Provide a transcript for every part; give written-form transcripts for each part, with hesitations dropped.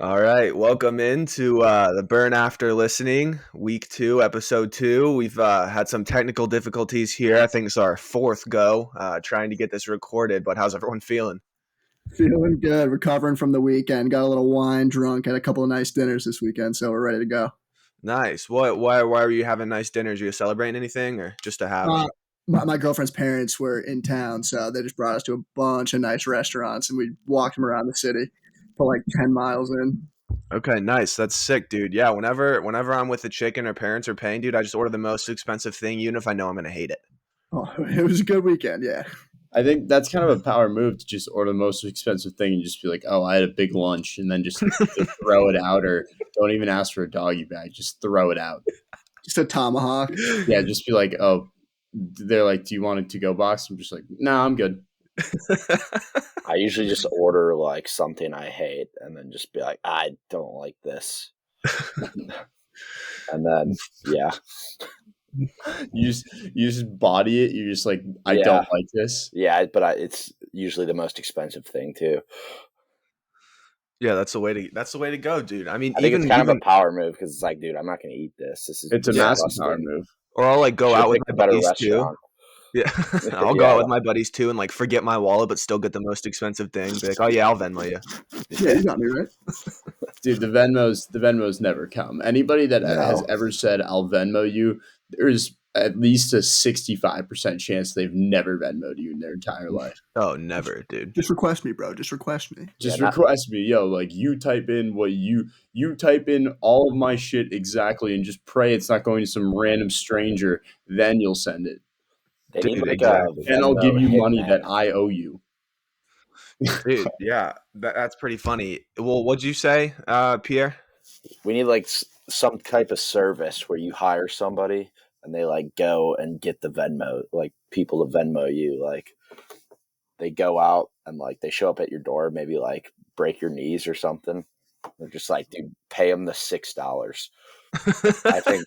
All right, welcome into the Burn After Listening, Week 2, Episode 2. We've had some technical difficulties here. I think it's our fourth go trying to get this recorded, but how's everyone feeling? Feeling good, recovering from the weekend. Got a little wine drunk, had a couple of nice dinners this weekend, so we're ready to go. Nice. Why were you having nice dinners? Are you celebrating anything or just to have them? My girlfriend's parents were in town, so they just brought us to a bunch of nice restaurants, and we walked them around the city, put like 10 miles in. Okay, nice. That's sick, dude. Yeah, whenever I'm with the chicken or parents are paying, dude, I just order the most expensive thing, even if I know I'm gonna hate it. Oh, it was a good weekend, yeah. I think that's kind of a power move to just order the most expensive thing and just be like, "Oh, I had a big lunch," and then just throw it out, or don't even ask for a doggy bag, just throw it out. Just a tomahawk. Yeah, just be like, "Oh," they're like, "Do you want a to-go box?" I'm just like, "No, I'm good." I usually just order like something I hate and then just be like, I don't like this. And then, yeah. You just body it. You're just like, I Yeah. don't like this. Yeah, but it's usually the most expensive thing too. Yeah, that's the way to go, dude. I mean, I think even it's kind of a power move because it's like, dude, I'm not going to eat this. This is It's a massive power disgusting. move. or I'll like go Should've out with picked my a better buddies too. restaurant. Yeah, I'll go out with my buddies too and like forget my wallet, but still get the most expensive thing. Be like, oh yeah, I'll Venmo you. Yeah, you got me, right? Dude, the Venmos never come. Anybody that has No. ever said I'll Venmo you, there's at least a 65% chance they've never Venmoed you in their entire life. Oh, never, dude. Just request me, bro. Just request me. Just Yeah, request me, yo, like you type in what you type in all of my shit exactly and just pray it's not going to some random stranger, then you'll send it. They Dude, need like exactly. a And I'll give Venmo you money hitman. that I owe you. Dude, yeah, that's pretty funny. Well, what'd you say, Pierre? We need like some type of service where you hire somebody and they like go and get the Venmo, like people to Venmo you. Like they go out and like they show up at your door, maybe like break your knees or something. They're just like, dude, pay them the $6. I think.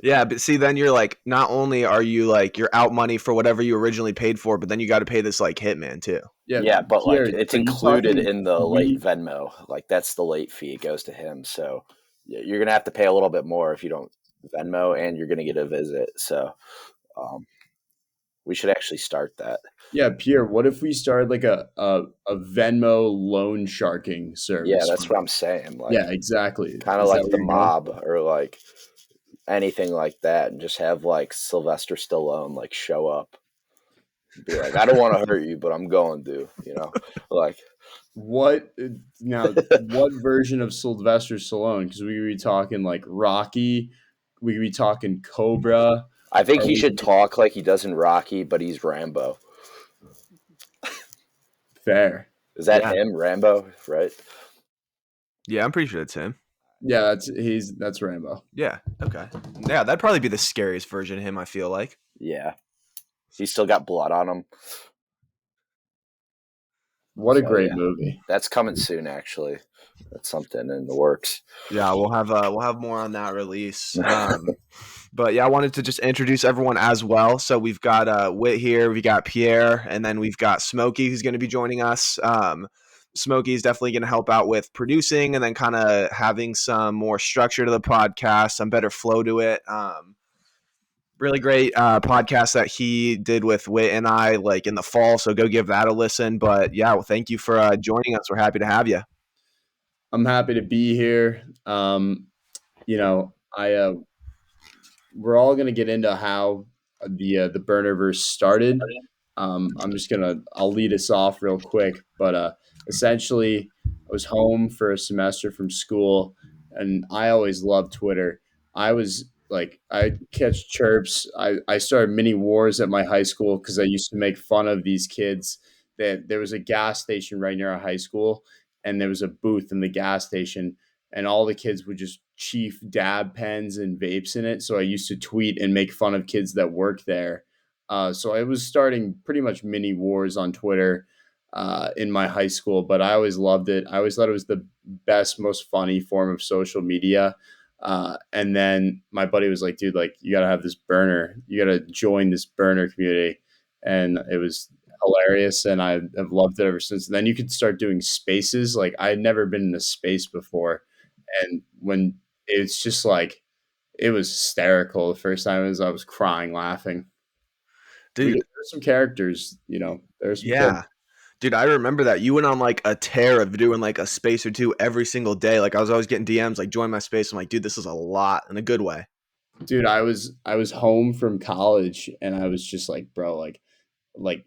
Yeah, but see, then you're like, not only are you like you're out money for whatever you originally paid for, but then you got to pay this like hitman too. Yeah, but like it's included in the late sweet Venmo. Like that's the late fee. It goes to him. So you're gonna have to pay a little bit more if you don't Venmo, and you're gonna get a visit. So we should actually start that. Yeah, Pierre, what if we started like a Venmo loan sharking service? Yeah, that's what I'm saying. Like, yeah, exactly. Kind of like the mob or like anything like that, and just have like Sylvester Stallone like show up. Be like, I don't want to hurt you, but I'm going to, like what version of Sylvester Stallone? Because we could be talking like Rocky, we could be talking Cobra. I think he should talk like he does in Rocky, but he's Rambo. Fair. Is that him, Rambo? Right? Yeah, I'm pretty sure it's him. Yeah, that's Rambo. Yeah. Okay. Yeah, that'd probably be the scariest version of him. I feel like. Yeah. He's still got blood on him. What a great movie. That's coming soon, actually. That's something in the works. Yeah, we'll have more on that release. But yeah, I wanted to just introduce everyone as well. So we've got Whit here, we got Pierre, and then we've got Smokey who's going to be joining us. Smokey is definitely going to help out with producing and then kind of having some more structure to the podcast, some better flow to it. Really great podcast that he did with Whit and I like in the fall. So go give that a listen. But yeah, well, thank you for joining us. We're happy to have you. I'm happy to be here. We're all going to get into how the Burnerverse started. I'll lead us off real quick, but essentially I was home for a semester from school and I always loved Twitter. I catch chirps. I started mini wars at my high school because I used to make fun of these kids. That there was a gas station right near our high school, and there was a booth in the gas station, and all the kids would just chief dab pens and vapes in it. So I used to tweet and make fun of kids that work there. So I was starting pretty much mini wars on Twitter in my high school, but I always loved it. I always thought it was the best, most funny form of social media. And then my buddy was like, dude, like you got to have this burner. You got to join this burner community. And it was hilarious, and I have loved it ever since. Then you could start doing spaces. Like I had never been in a space before, and when it's just like it was hysterical the first time. I was crying laughing. Dude. There's some characters, there's some good. Yeah. Dude, I remember that you went on like a tear of doing like a space or two every single day. Like I was always getting DMs like join my space. I'm like, dude, this is a lot in a good way. Dude, I was home from college and I was just like, bro, like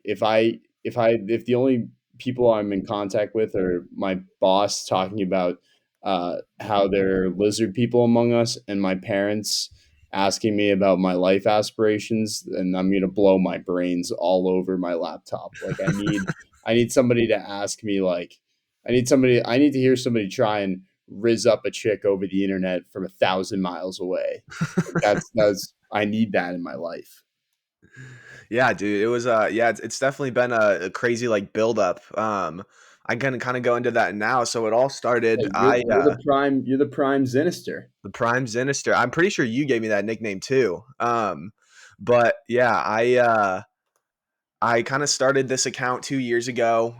if the only people I'm in contact with are my boss talking about how there are lizard people among us and my parents asking me about my life aspirations, then I'm gonna blow my brains all over my laptop. Like I need somebody to ask me like I need to hear somebody try and rizz up a chick over the internet from 1,000 miles away. Like that's I need that in my life. Yeah, dude. It was yeah, it's definitely been a crazy like build up. I'm gonna kind of go into that now. So it all started. Hey, you're the prime Sinister. The Prime Sinister. I'm pretty sure you gave me that nickname too. But yeah, I kind of started this account 2 years ago.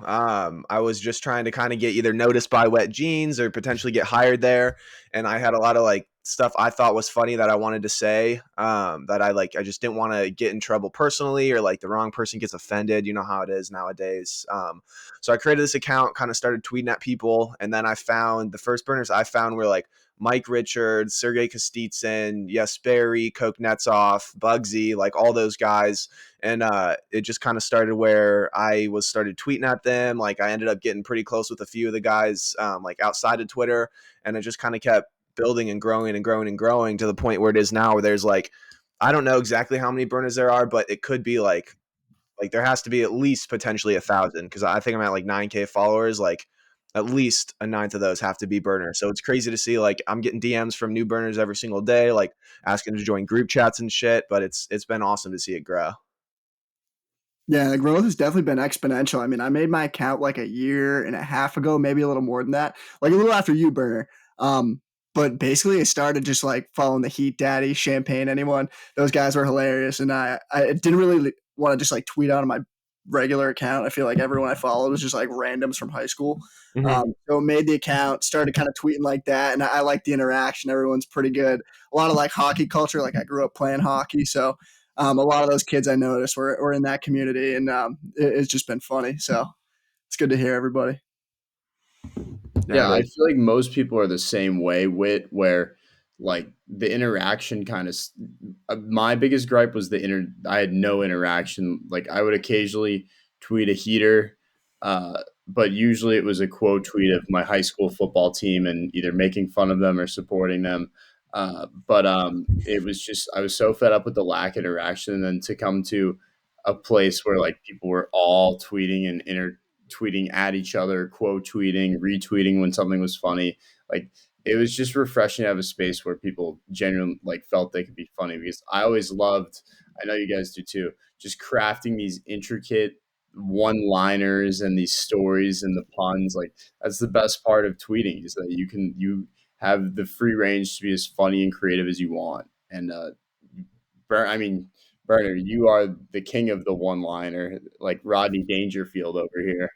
I was just trying to kind of get either noticed by Wet Jeans or potentially get hired there. And I had a lot of like stuff I thought was funny that I wanted to say that I just didn't want to get in trouble personally or like the wrong person gets offended. You know how it is nowadays. So I created this account, kind of started tweeting at people. And then I found the first burners I found were like Mike Richards, Sergey Kostitsyn, Jesperi, Koknetsov, Bugsy, like all those guys. And it just kind of started where I started tweeting at them. Like I ended up getting pretty close with a few of the guys like outside of Twitter. And it just kind of kept building and growing and growing and growing to the point where it is now where there's like, I don't know exactly how many burners there are, but it could be like there has to be at least potentially 1,000 because I think I'm at like 9K followers. Like at least a ninth of those have to be burners. So it's crazy to see like I'm getting DMs from new burners every single day, like asking to join group chats and shit. But it's been awesome to see it grow. Yeah, the growth has definitely been exponential. I mean, I made my account like a year and a half ago, maybe a little more than that, like a little after you, Burner. But basically, I started just like following the Heat Daddy, Champagne, anyone. Those guys were hilarious, and I didn't really want to just like tweet out on my regular account. I feel like everyone I followed was just like randoms from high school. Mm-hmm. So made the account, started kind of tweeting like that, and I like the interaction. Everyone's pretty good. A lot of like hockey culture. Like I grew up playing hockey, so a lot of those kids I noticed were in that community, and it's just been funny. So it's good to hear everybody. Yeah, I feel like most people are the same way, where like the interaction kind of my biggest gripe was I had no interaction. Like I would occasionally tweet a heater, but usually it was a quote tweet of my high school football team and either making fun of them or supporting them. But it was just I was so fed up with the lack of interaction, and then to come to a place where like people were all tweeting and tweeting at each other, quote tweeting, retweeting when something was funny. Like it was just refreshing to have a space where people genuinely like felt they could be funny, because I always loved, I know you guys do too, just crafting these intricate one-liners and these stories and the puns. Like that's the best part of tweeting, is that you have the free range to be as funny and creative as you want. And Burner, you are the king of the one-liner, like Rodney Dangerfield over here.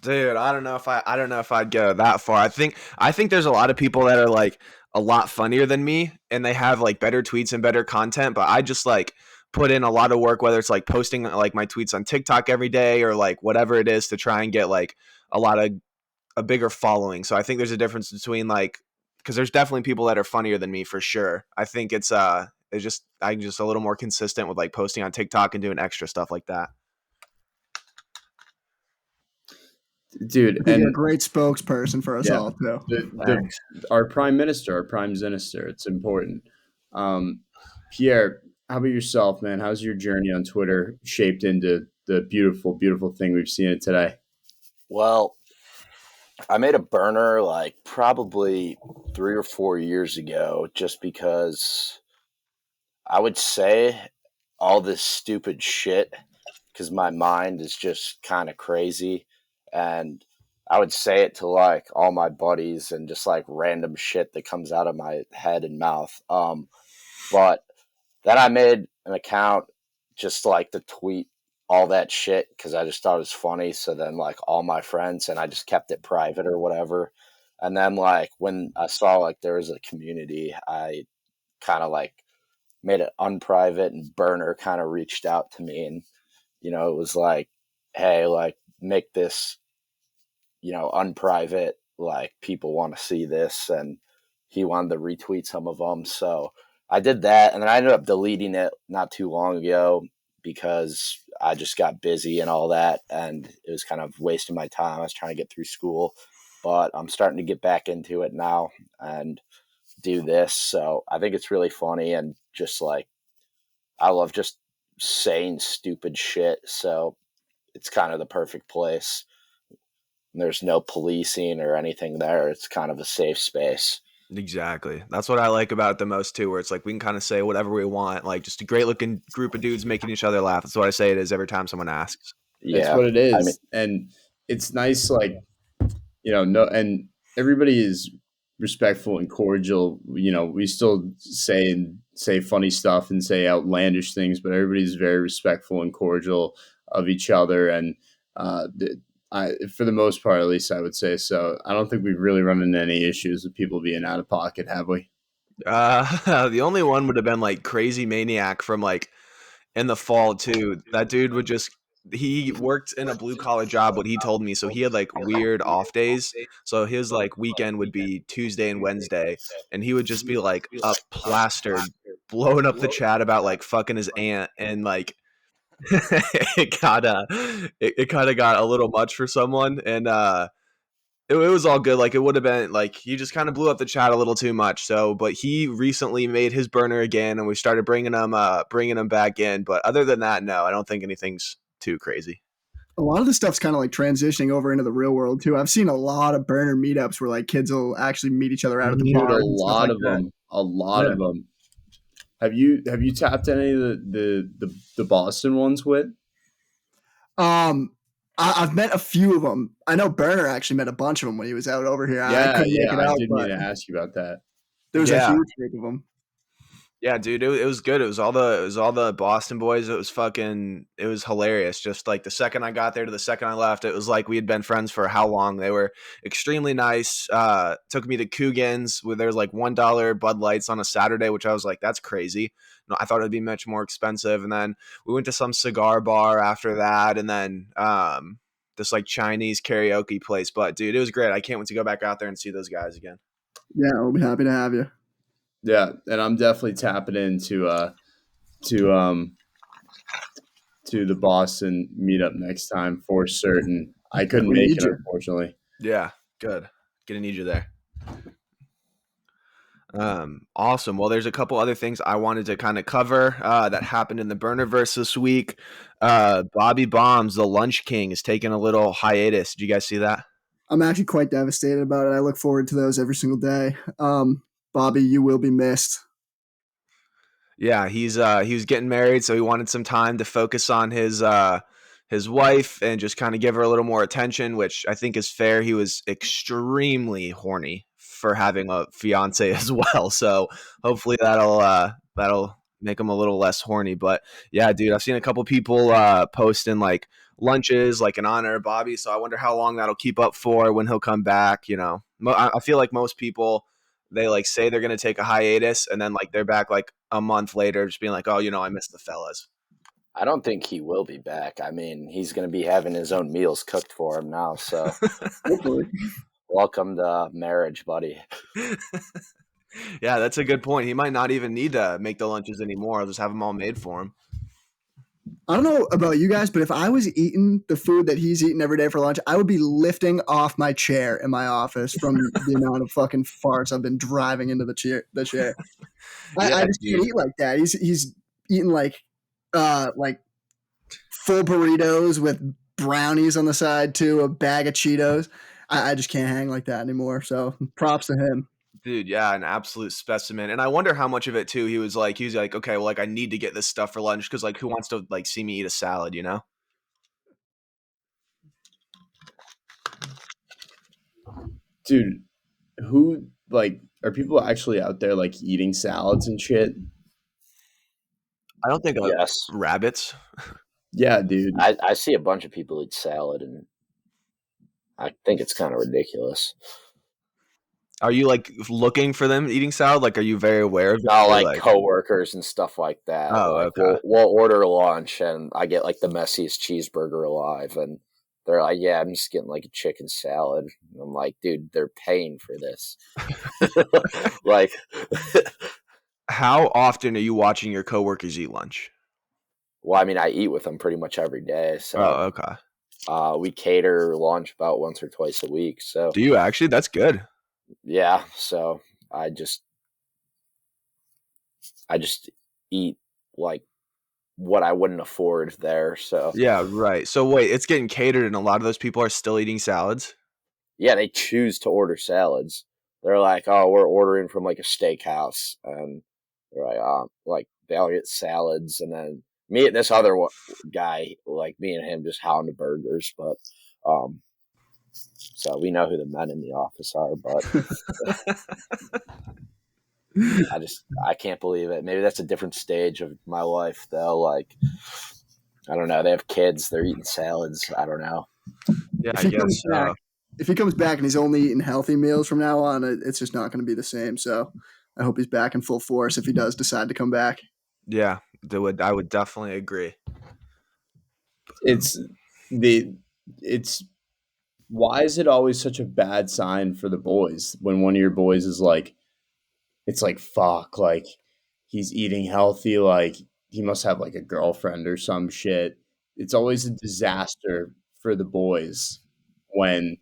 Dude, I don't know if I'd go that far. I think there's a lot of people that are like a lot funnier than me and they have like better tweets and better content, but I just like put in a lot of work, whether it's like posting like my tweets on TikTok every day or like whatever it is to try and get like a bigger following. So I think there's a difference between like, because there's definitely people that are funnier than me for sure. I think I'm just a little more consistent with like posting on TikTok and doing extra stuff like that. Dude, I think you're a and great spokesperson for us yeah, all too. our prime minister, our prime minister, it's important. Pierre, how about yourself, man? How's your journey on Twitter shaped into the beautiful, beautiful thing we've seen it today? Well, I made a burner like probably 3 or 4 years ago, just because I would say all this stupid shit because my mind is just kind of crazy, and I would say it to like all my buddies and just like random shit that comes out of my head and mouth. But then I made an account just like to tweet all that shit because I just thought it was funny. So then, like, all my friends, and I just kept it private or whatever. And then, like, when I saw like there was a community, I kind of like made it unprivate, and Burner kind of reached out to me, and it was like, hey, like, make this unprivate, like, people want to see this, and he wanted to retweet some of them. So I did that, and then I ended up deleting it not too long ago because I just got busy and all that, and it was kind of wasting my time. I was trying to get through school, but I'm starting to get back into it now and do this. So I think it's really funny, and just like, I love just saying stupid shit. So it's kind of the perfect place. There's no policing or anything there. It's kind of a safe space. Exactly. That's what I like about it the most too, where it's like we can kind of say whatever we want, like just a great looking group of dudes making each other laugh. That's what I say it is every time someone asks. That's Yeah. what it is. I mean, And it's nice, like, no, and everybody is respectful and cordial. We still say funny stuff and say outlandish things, but everybody's very respectful and cordial of each other. And for the most part, at least I would say so. I don't think we've really run into any issues with people being out of pocket, have we? The only one would have been like Crazy Maniac from like in the fall too. That dude would just he worked in a blue collar job, what he told me. So he had like weird off days. So his like weekend would be Tuesday and Wednesday, and he would just be like up plastered, blowing up the chat about like fucking his aunt, and like it kind of got a little much for someone, and it was all good. Like, it would have been like he just kind of blew up the chat a little too much. So, but he recently made his burner again, and we started bringing him back in. But other than that, no, I don't think anything's too crazy. A lot of the stuff's kind of like transitioning over into the real world too. I've seen a lot of burner meetups where like kids will actually meet each other out at the Dude, bar. a lot of them. A lot of them. Have you tapped any of the Boston ones with? I've met a few of them. I know Burner actually met a bunch of them when he was out over here. I couldn't make it out, I did but mean to ask you about that. there was a huge group of them. Yeah, dude, it was good. It was all the Boston boys. It was hilarious. Just like the second I got there to the second I left, it was like we had been friends for how long. They were extremely nice. Took me to Coogan's where there's like $1 Bud Lights on a Saturday, which I was like, that's crazy. No, I thought it'd be much more expensive. And then we went to some cigar bar after that, and then this like Chinese karaoke place. But dude, it was great. I can't wait to go back out there and see those guys again. Yeah, we'll be happy to have you. Yeah, and I'm definitely tapping into to the Boston meetup next time for certain. I couldn't make it, unfortunately. Yeah, good. Gonna need you there. Awesome. Well, there's a couple other things I wanted to kind of cover that happened in the Burnerverse this week. Bobby Bombs, the Lunch King, is taking a little hiatus. Did you guys see that? I'm actually quite devastated about it. I look forward to those every single day. Bobby, you will be missed. Yeah, he was getting married, so he wanted some time to focus on his wife and just kind of give her a little more attention, which I think is fair. He was extremely horny for having a fiance as well, so hopefully that'll make him a little less horny. But yeah, dude, I've seen a couple people posting like lunches like in honor of Bobby, so I wonder how long that'll keep up for when he'll come back. I feel like most people, they like say they're going to take a hiatus and then like they're back like a month later just being like, oh, I miss the fellas. I don't think he will be back. I mean, he's going to be having his own meals cooked for him now. So welcome to marriage, buddy. Yeah, that's a good point. He might not even need to make the lunches anymore. I'll just have them all made for him. I don't know about you guys, but if I was eating the food that he's eating every day for lunch, I would be lifting off my chair in my office from the amount of fucking farts I've been driving into the chair. Yeah, I just can't eat like that. He's eating like full burritos with brownies on the side too, a bag of Cheetos. I just can't hang like that anymore. So props to him. Dude, yeah, an absolute specimen. And I wonder how much of it too he was like, okay, well, like I need to get this stuff for lunch because like who wants to like see me eat a salad, Dude, who like are people actually out there like eating salads and shit? I don't think Yes. rabbits. Yeah, dude. I see a bunch of people eat salad, and I think it's kind of ridiculous. Are you like looking for them eating salad? Like, are you very aware of it? No, Or, like coworkers and stuff like that. Oh, Like okay. we'll order lunch, and I get like the messiest cheeseburger alive, and they're like, "Yeah, I'm just getting like a chicken salad." And I'm like, "Dude, they're paying for this." Like, How often are you watching your coworkers eat lunch? well, I mean, I eat with them pretty much every day, so Oh, okay. we cater lunch about once or twice a week. So Do you actually? That's good. yeah, so I just eat like what I wouldn't afford there. So Yeah, right. So wait, it's getting catered, and a lot of those people are still eating salads. yeah, they choose to order salads. They're like, "Oh, we're ordering from like a steakhouse," and they're like they'll get salads, and then me and this other guy, like me and him, just hound the burgers. But so we know who the men in the office are, but I can't believe it. Maybe that's a different stage of my life, though. Like, I don't know. They have kids. They're eating salads. I don't know. Yeah, If I he guess comes back, if he comes back and he's only eating healthy meals from now on, it's just not going to be the same. So I hope he's back in full force if he does decide to come back. Yeah, I would definitely agree. It's why is it always such a bad sign for the boys when one of your boys is like, it's like, fuck, like he's eating healthy, like he must have like a girlfriend or some shit. It's always a disaster for the boys when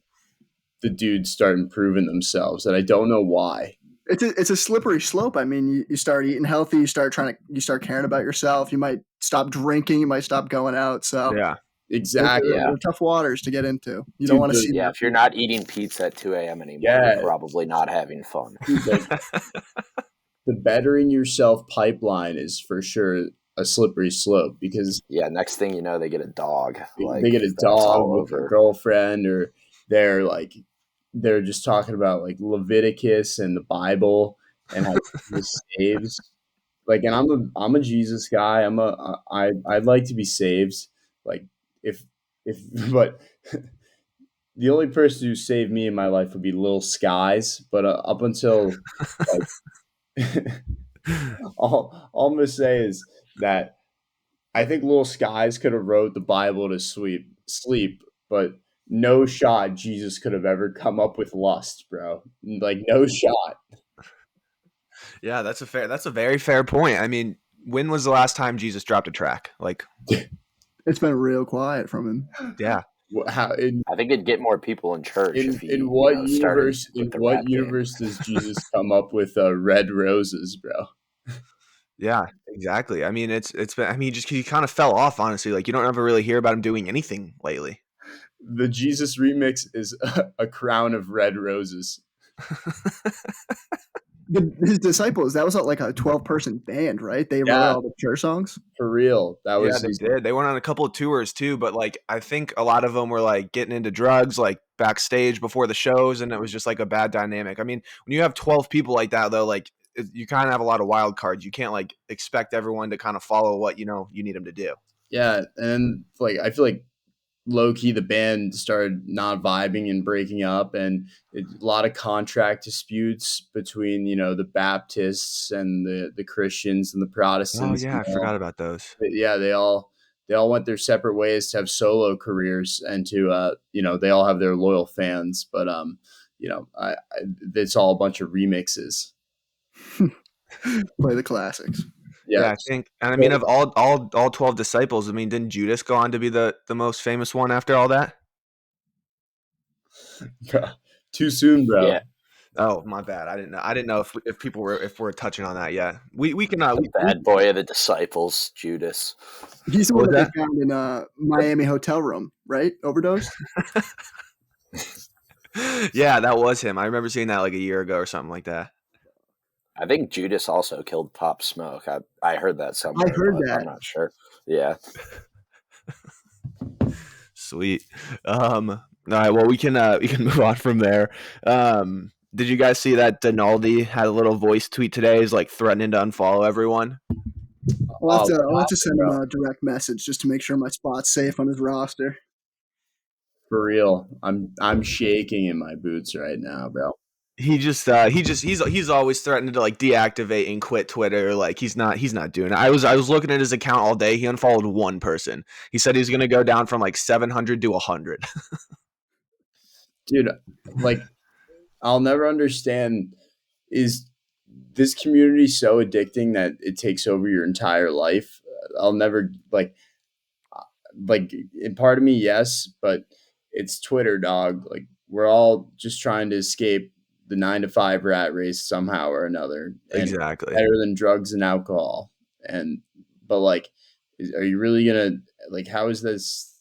the dudes start improving themselves, and I don't know why. It's a slippery slope. I mean, you start eating healthy, you start caring about yourself. You might stop drinking, you might stop going out. So Yeah, Exactly. Yeah. they're tough waters to get into. You Dude, don't want to see Yeah, that. if you're not eating pizza at 2 a.m. anymore, Yeah. you're probably not having fun. Dude, like, the bettering yourself pipeline is for sure a slippery slope because Yeah, next thing you know, they get a dog. Like, they get a that's dog all with a over. girlfriend, or they're just talking about like Leviticus and the Bible and how Jesus saves. Like, and I'm a Jesus guy. I'd like to be saved. Like, if but the only person who saved me in my life would be Lil Skies. But up until like all I'm gonna say is that I think Lil Skies could have wrote the Bible to sleep, but no shot Jesus could have ever come up with lust, bro. Like no shot. yeah, that's a very fair point. I mean, when was the last time Jesus dropped a track? Like, It's been real quiet from him. yeah, How in I think it'd get more people in church if he what started universe with the rap game. does Jesus come up with red roses, bro? yeah, exactly. I mean, it's been. I mean, he kind of fell off, honestly. Like, you don't ever really hear about him doing anything lately. The Jesus remix is a crown of red roses. His disciples, that was like a 12-person band, right? They wrote Yeah. all the church songs. For real. That Yeah, was they did. They went on a couple of tours too, but like I think a lot of them were like getting into drugs, like backstage before the shows, and it was just like a bad dynamic. I mean, when you have 12 people like that, though, like you kind of have a lot of wild cards. You can't like expect everyone to kind of follow what you need them to do. Yeah, and like I feel like low key the band started not vibing and breaking up, and a lot of contract disputes between the Baptists and the Christians and the Oh Protestants. yeah, I forgot about those. Yeah, they all went their separate ways to have solo careers and to they all have their loyal fans, but it's all a bunch of remixes. Play the classics. Yeah, I think, and I mean, of all 12 disciples, I mean, didn't Judas go on to be the most famous one after all that? Too soon, bro. Yeah, Oh, my bad. I didn't know if people were if we're touching on that yet. We can the bad boy of the disciples, Judas. He's the What one was that they found in a Miami hotel room, right? Overdosed. yeah, that was him. I remember seeing that like a year ago or something like that. I think Judas also killed Pop Smoke. I heard that somewhere. I heard but that. I'm not sure. Yeah. Sweet. All right. Well, we can move on from there. Did you guys see that Dnaldi had a little voice tweet today? He's like threatening to unfollow everyone. I'll have to Laughing, send him bro. a direct message just to make sure my spot's safe on his roster. For real. I'm shaking in my boots right now, bro. He's always threatened to like deactivate and quit Twitter. Like he's not doing it. I was looking at his account all day. He unfollowed one person. He said he's gonna go down from like 700 to 100. Dude, like I'll never understand, is this community so addicting that it takes over your entire life? I'll never like in part of me, yes, but it's Twitter, dog. Like we're all just trying to escape the 9 to 5 rat race somehow or another, and Exactly. better than drugs and alcohol. And but like, are you really gonna like? How is this?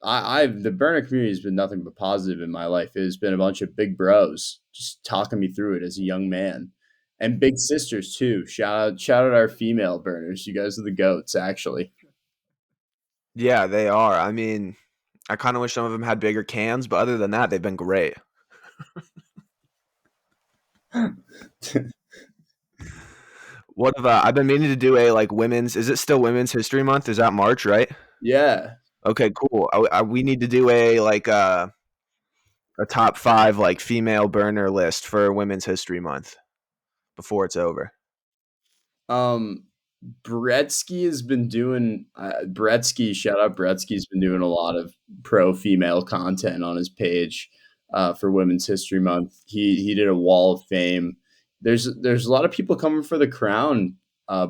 I've the burner community has been nothing but positive in my life. It has been a bunch of big bros just talking me through it as a young man, and big sisters too. Shout out our female burners. You guys are the goats, actually. Yeah, they are. I mean, I kind of wish some of them had bigger cans, but other than that, they've been great. What have I've been meaning to do a like women's? Is it still Women's History Month? Is that March, right? Yeah. Okay, cool. We need to do a like a top 5 like female burner list for Women's History Month before it's over. Um, Bretsky has been doing Bretsky. Shout out Bretsky's been doing a lot of pro female content on his page for Women's History Month. He did a wall of fame. There's a lot of people coming for the crown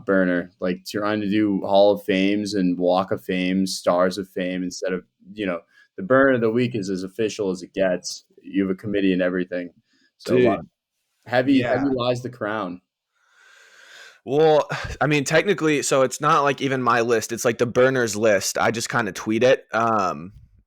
burner, like trying to do Hall of Fames and Walk of Fame, Stars of Fame instead of the burner of the week is as official as it gets. You have a committee and everything, so a lot of Dude, heavy yeah. lies the crown. Well, I mean, technically, so it's not like even my list. It's like the burners list. I just kind of tweet it.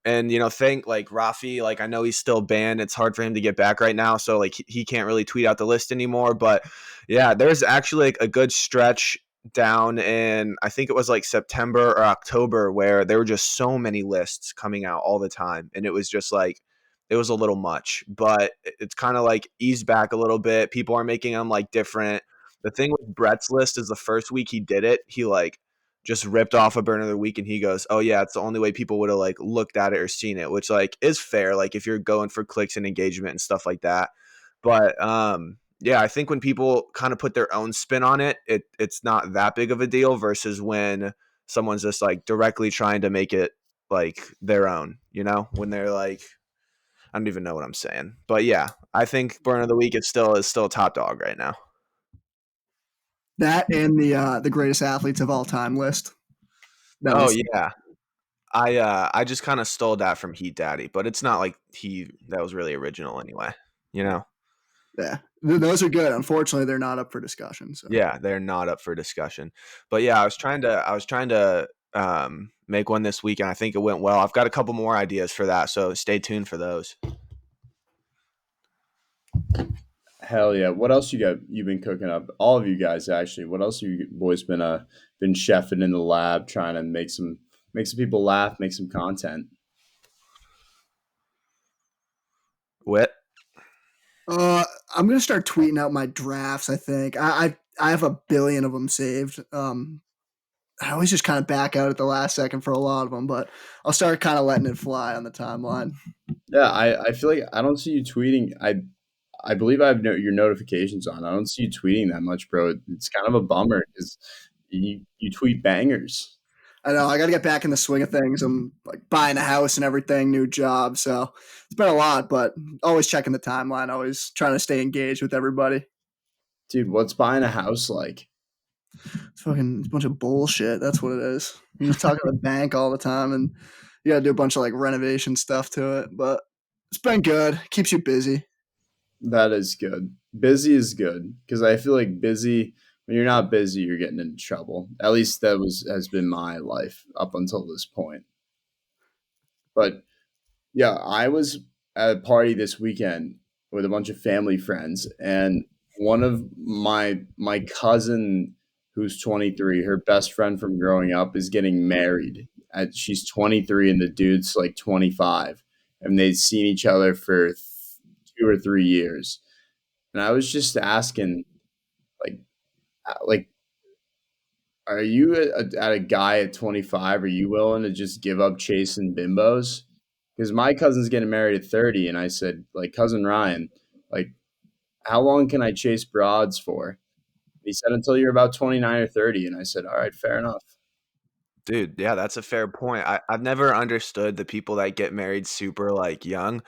And think like Rafi, like I know he's still banned. It's hard for him to get back right now, so like he can't really tweet out the list anymore. But yeah, there's actually like a good stretch down in I think it was like September or October where there were just so many lists coming out all the time, and it was just like it was a little much. But it's kind of like eased back a little bit. People are making them like different. The thing with Brett's list is the first week he did it, he like just ripped off a burner of the week and he goes, "Oh yeah, it's the only way people would have like looked at it or seen it," which like is fair, like if you're going for clicks and engagement and stuff like that. But yeah, I think when people kind of put their own spin on it, it's not that big of a deal versus when someone's just like directly trying to make it like their own, when they're like I don't even know what I'm saying. But yeah, I think burner of the week is still top dog right now. That and the greatest athletes of all time list. Oh yeah. I just kind of stole that from Heat Daddy, but it's not like that was really original anyway, Yeah, those are good. Unfortunately, they're not up for discussion. So Yeah, they're not up for discussion. But yeah, I was trying to make one this week and I think it went well. I've got a couple more ideas for that, so stay tuned for those. Hell yeah! What else you've been cooking up? All of you guys, actually. What else have you boys been chefing in the lab, trying to make some people laugh, make some content? Wit? I'm gonna start tweeting out my drafts. I think I have a billion of them saved. I always just kind of back out at the last second for a lot of them, but I'll start kind of letting it fly on the timeline. Yeah, I feel like I don't see you tweeting. I believe I have your notifications on. I don't see you tweeting that much, bro. It's kind of a bummer because you tweet bangers. I know I got to get back in the swing of things. I'm like buying a house and everything, new job, so it's been a lot. But always checking the timeline, always trying to stay engaged with everybody. Dude, what's buying a house like? It's fucking a bunch of bullshit. That's what it is. You just talk to the bank all the time, and you got to do a bunch of like renovation stuff to it. But it's been good. Keeps you busy. That is good. Busy is good because I feel like busy when you're not busy, you're getting into trouble. At least has been my life up until this point. But yeah, I was at a party this weekend with a bunch of family friends, and one of my cousin who's 23, her best friend from growing up is getting married. She's 23 and the dude's like 25, and they've seen each other for 2 or 3 years. And I was just asking, like, Are you at a guy at 25? Are you willing to just give up chasing bimbos? Because my cousin's getting married at 30, and I said, like, cousin Ryan, like, how long can I chase broads for? He said, until you're about 29 or 30. And I said, all right, fair enough. Dude, yeah, that's a fair point. I've never understood the people that get married super like young.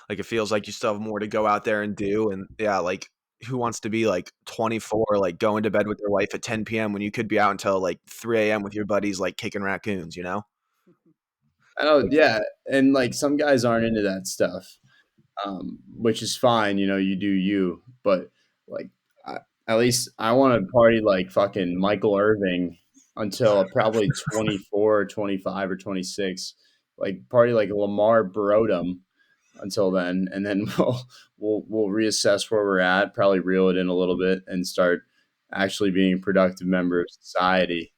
Like it feels like you still have more to go out there and do. And yeah, like who wants to be like 24, like going to bed with your wife at 10 p.m. when you could be out until like 3 a.m. with your buddies, like kicking raccoons, you know? I know, yeah. And like some guys aren't into that stuff, which is fine. You do you. But like, I, at least I want to party like fucking Michael Irving until probably 24 or 25 or 26. Like, party like Lamar Brodom until then, and then we'll reassess where we're at, probably reel it in a little bit, and start actually being a productive member of society.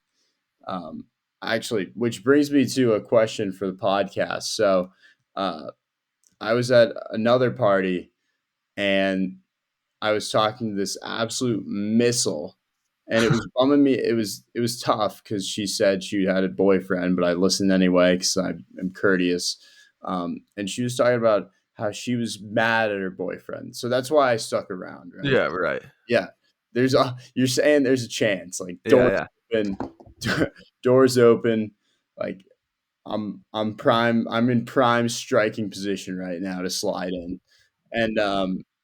Um, actually, which brings me to a question for the podcast. So, uh, I was at another party, and I was talking to this absolute missile, and it was bumming me. It was tough because she said she had a boyfriend, but I listened anyway because I'm courteous. And she was talking about how she was mad at her boyfriend, so that's why I stuck around. Right? Yeah, right. Yeah. You're saying there's a chance, like Yeah, open, doors open, like I'm prime. I'm in prime striking position right now to slide in, and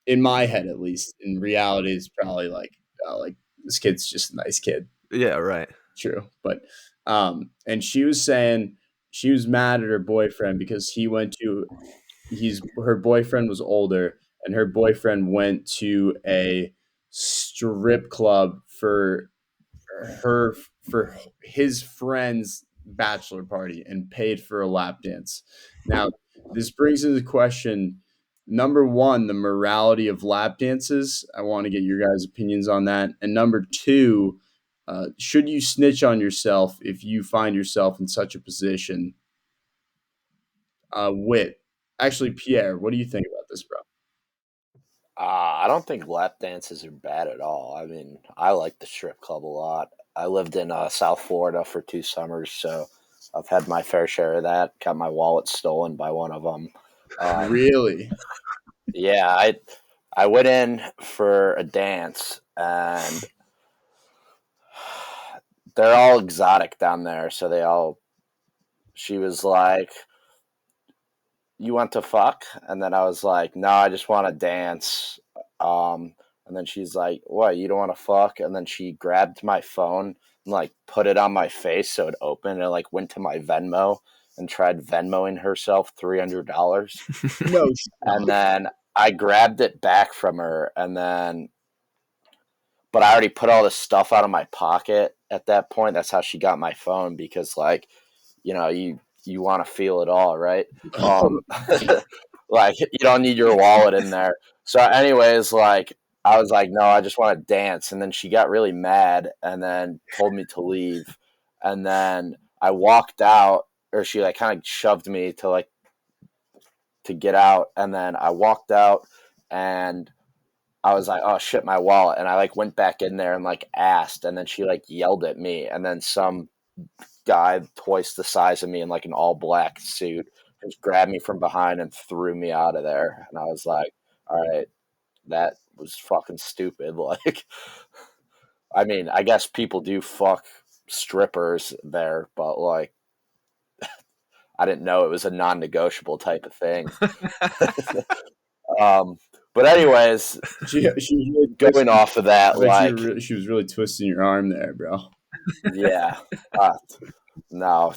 in my head at least. In reality, it's probably like this kid's just a nice kid. yeah, right. True, but and she was saying she was mad at her boyfriend because her boyfriend was older, and her boyfriend went to a strip club her for his friend's bachelor party and paid for a lap dance. Now, this brings into question number one, the morality of lap dances. I want to get your guys' opinions on that. And number two, should you snitch on yourself if you find yourself in such a position? Wit. Actually, Pierre, what do you think about this, bro? I don't think lap dances are bad at all. I mean, I like the strip club a lot. I lived in South Florida for 2 summers, so I've had my fair share of that. Got my wallet stolen by one of them. Really? Yeah, I went in for a dance, and they're all exotic down there. So she was like, "You want to fuck?" And then I was like, "No, I just want to dance." And then she's like, "What? You don't want to fuck?" And then she grabbed my phone and like put it on my face so it opened, and like went to my Venmo and tried Venmoing herself $300. No. And then I grabbed it back from her, but I already put all this stuff out of my pocket at that point. That's how she got my phone, because like, you want to feel it all, right? Like, you don't need your wallet in there. So anyways, like, I was like, no, I just want to dance. And then she got really mad and then told me to leave. And then I walked out, or she like kind of shoved me to get out. And then I walked out, and I was like, oh shit, my wallet. And I like went back in there and like asked, and then she like yelled at me. And then some guy twice the size of me in like an all black suit just grabbed me from behind and threw me out of there. And I was like, all right, that was fucking stupid. Like, I mean, I guess people do fuck strippers there, but like, I didn't know it was a non negotiable type of thing. But anyways, She was really going off of that, like, she was really twisting your arm there, bro. yeah, no,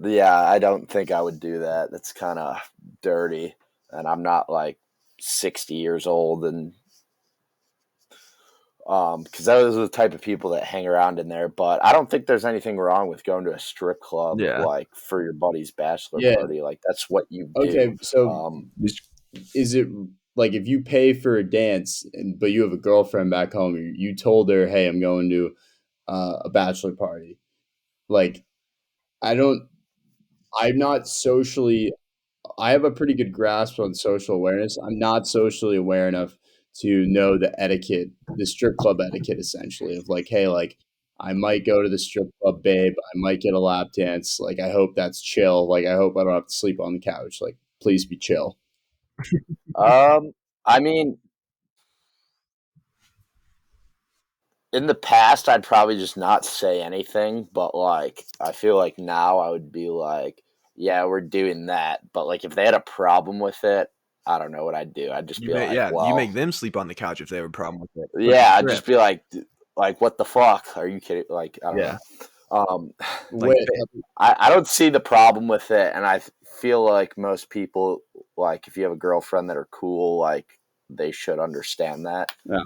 yeah, I don't think I would do that. That's kind of dirty, and I'm not like 60 years old, and because those are the type of people that hang around in there. But I don't think there's anything wrong with going to a strip club, Yeah. like for your buddy's bachelor Yeah. party. Like, that's what you do. Okay, so is it like if you pay for a dance, but you have a girlfriend back home, you told her, "Hey, I'm going to a bachelor party." Like, I'm not socially. I have a pretty good grasp on social awareness. I'm not socially aware enough to know the etiquette, the strip club etiquette, essentially, of like, hey, like I might go to the strip club, babe. I might get a lap dance. Like, I hope that's chill. Like, I hope I don't have to sleep on the couch. Like, please be chill. I mean, in the past, I'd probably just not say anything, but like, I feel like now I would be like, yeah, we're doing that. But like, if they had a problem with it, I don't know what I'd do. I'd just be like, well, you make them sleep on the couch if they have a problem with it. yeah, I'd just be like, what the fuck? Are you kidding? Like, I don't Yeah. know. Like, I don't see the problem with it, and I feel like most people, like, if you have a girlfriend that are cool, like, they should understand that. Yeah.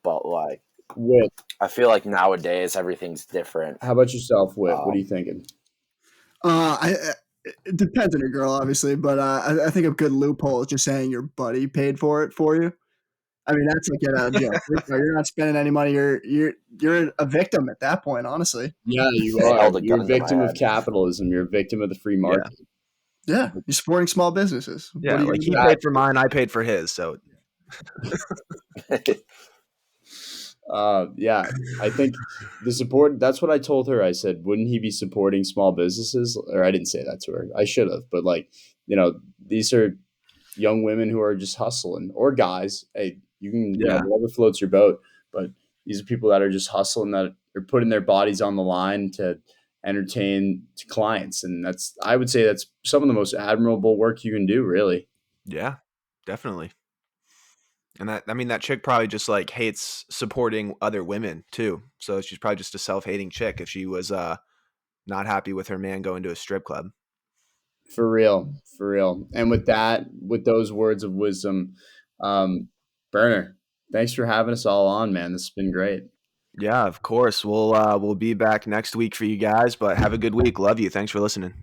But like, Whit, I feel like nowadays everything's different. how about yourself, Whit? What are you thinking? It depends on your girl, obviously, but I think a good loophole is just saying your buddy paid for it for you. I mean, that's like get out of jail. You're not spending any money. You're a victim at that point, honestly. Yeah, you They are. held a You're a gun to my victim of head. capitalism. You're a victim of the free market. Yeah, you're supporting small businesses. Yeah, What are you like he gonna do? paid for mine, I paid for his. So Yeah, I think the support, that's what I told her. I said, wouldn't he be supporting small businesses? Or I didn't say that to her. I should have. But like, you know, these are young women who are just hustling, or guys. Hey, you can, you know, Yeah. whatever floats your boat. But these are people that are just hustling, that are putting their bodies on the line to entertain clients. And that's, I would say that's some of the most admirable work you can do, really. yeah, definitely. And that chick probably just like hates supporting other women too. So she's probably just a self-hating chick if she was not happy with her man going to a strip club. For real, for real. And with that, with those words of wisdom, Burner, thanks for having us all on, man. This has been great. Yeah, of course. We'll be back next week for you guys, but have a good week. Love you. Thanks for listening.